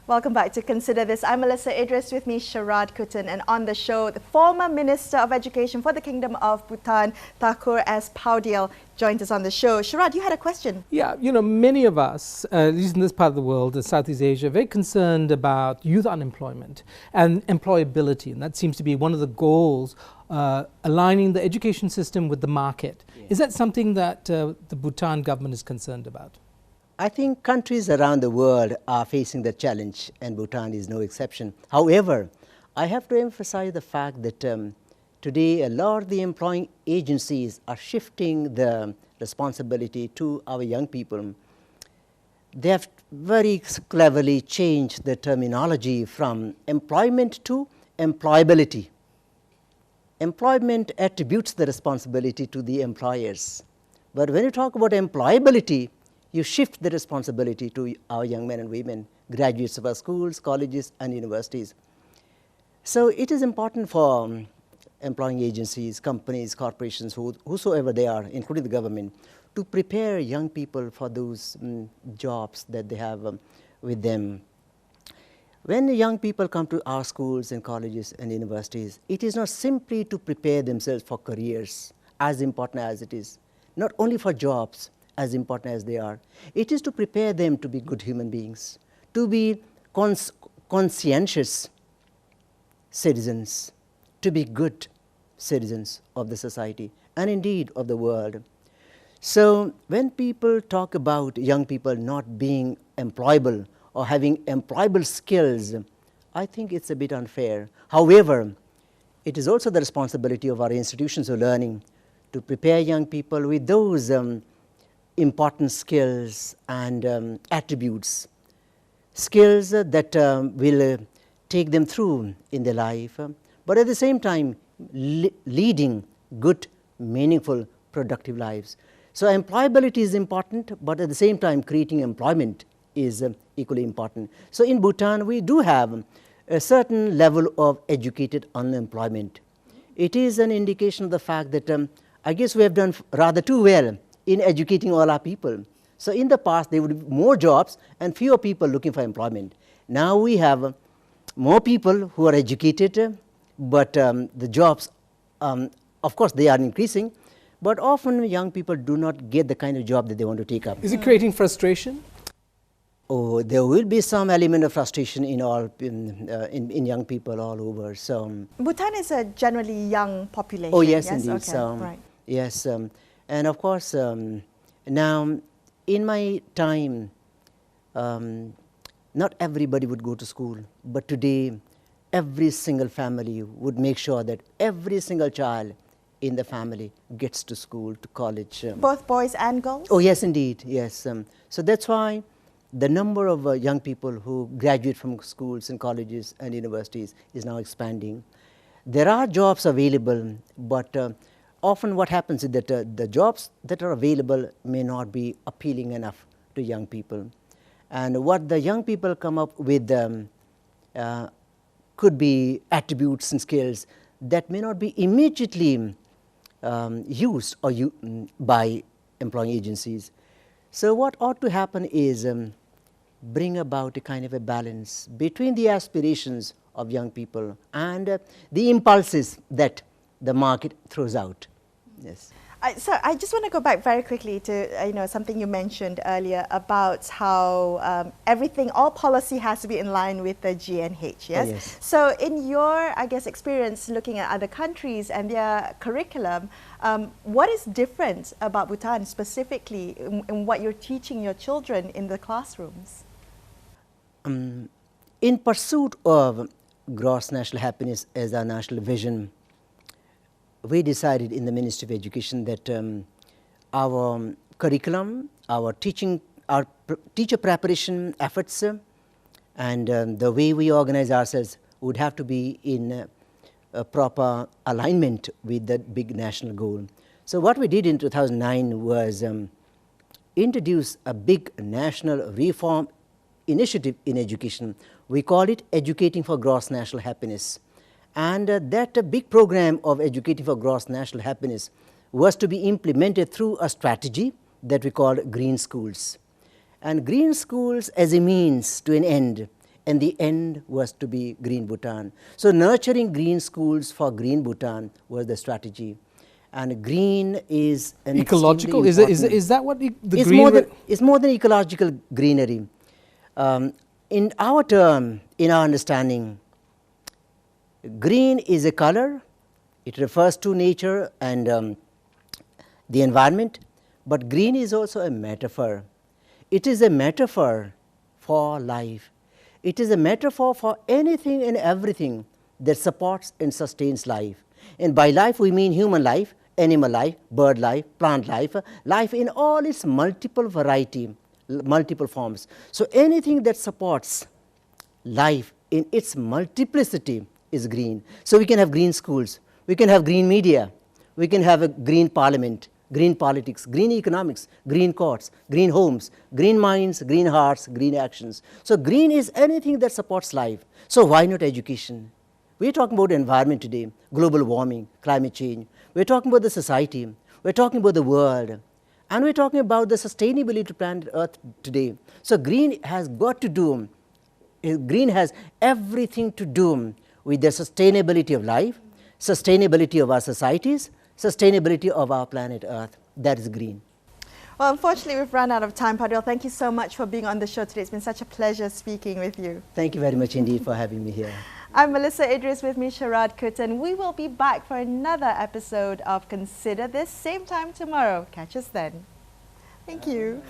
Welcome back to Consider This. I'm Melisa, Idris, with me Sharaad, Kuttan, and on the show, the former Minister of Education for the Kingdom of Bhutan, Thakur S. Powdyel, joined us on the show. Sharaad, you had a question. Yeah, you know, many of us, at least in this part of the world, Southeast Asia, are very concerned about youth unemployment and employability, and that seems to be one of the goals, aligning the education system with the market. Yeah. Is that something that the Bhutan government is concerned about? I think countries around the world are facing the challenge, and Bhutan is no exception. However, I have to emphasize the fact that today a lot of the employing agencies are shifting the responsibility to our young people. They have very cleverly changed the terminology from employment to employability. Employment attributes the responsibility to the employers. But when you talk about employability, you shift the responsibility to our young men and women, graduates of our schools, colleges, and universities. So it is important for employing agencies, companies, corporations, whosoever they are, including the government, to prepare young people for those jobs that they have with them. When young people come to our schools and colleges and universities, it is not simply to prepare themselves for careers, as important as it is, not only for jobs, as important as they are. It is to prepare them to be good human beings, to be conscientious citizens, to be good citizens of the society and indeed of the world. So when people talk about young people not being employable or having employable skills, I think it's a bit unfair. However, it is also the responsibility of our institutions of learning to prepare young people with those important skills and attributes, skills that will take them through in their life, but at the same time leading good, meaningful, productive lives. So employability is important, but at the same time creating employment is equally important. So in Bhutan, we do have a certain level of educated unemployment. It is an indication of the fact that I guess we have done rather too well in educating all our people. So in the past, there would be more jobs and fewer people looking for employment. Now we have more people who are educated, but the jobs, of course, they are increasing, but often young people do not get the kind of job that they want to take up. Is it creating frustration? Oh, there will be some element of frustration in young people all over. So Bhutan is a generally young population. Oh yes, indeed. Okay. So, right. Yes. And of course, now in my time, not everybody would go to school, but today every single family would make sure that every single child in the family gets to school, to college. Both boys and girls? Oh yes, indeed, yes. So that's why the number of young people who graduate from schools and colleges and universities is now expanding. There are jobs available, but often what happens is that the jobs that are available may not be appealing enough to young people. And what the young people come up with could be attributes and skills that may not be immediately used or by employing agencies. So what ought to happen is bring about a kind of a balance between the aspirations of young people and the impulses that the market throws out. Yes. So I just want to go back very quickly to something you mentioned earlier about how everything, all policy has to be in line with the GNH. Yes. Oh, yes. So in your, I guess, experience looking at other countries and their curriculum, what is different about Bhutan specifically in what you're teaching your children in the classrooms? In pursuit of gross national happiness as our national vision, we decided in the Ministry of Education that our curriculum, our teacher preparation efforts, and the way we organize ourselves would have to be in a proper alignment with that big national goal. So what we did in 2009 was introduce a big national reform initiative in education. We call it Educating for Gross National Happiness. And that big program of Educating for Gross National Happiness was to be implemented through a strategy that we call Green Schools. And Green Schools as a means to an end and the end was to be green Bhutan. So nurturing green schools for green Bhutan was the strategy. And green is an ecological. Is that what the it's green? It's more than ecological greenery. In our term, in our understanding, green is a color. It refers to nature and the environment. But green is also a metaphor. It is a metaphor for life. It is a metaphor for anything and everything that supports and sustains life. And by life we mean human life, animal life, bird life, plant life, life in all its multiple variety, multiple forms. So anything that supports life in its multiplicity is green. So we can have green schools, we can have green media, we can have a green parliament, green politics, green economics, green courts, green homes, green minds, green hearts, green actions. So green is anything that supports life. So why not education? We are talking about environment today, global warming, climate change. We are talking about the society. We are talking about the world. And we are talking about the sustainability of planet Earth today. So green has got to do, green has everything to do with the sustainability of life, sustainability of our societies, sustainability of our planet Earth. That is green. Well, unfortunately, we've run out of time, Powdyel. Thank you so much for being on the show today. It's been such a pleasure speaking with you. Thank you very much indeed for having me here. I'm Melisa, Idris, with me, Sharaad, Kuttan. We will be back for another episode of Consider This, same time tomorrow. Catch us then. Thank you.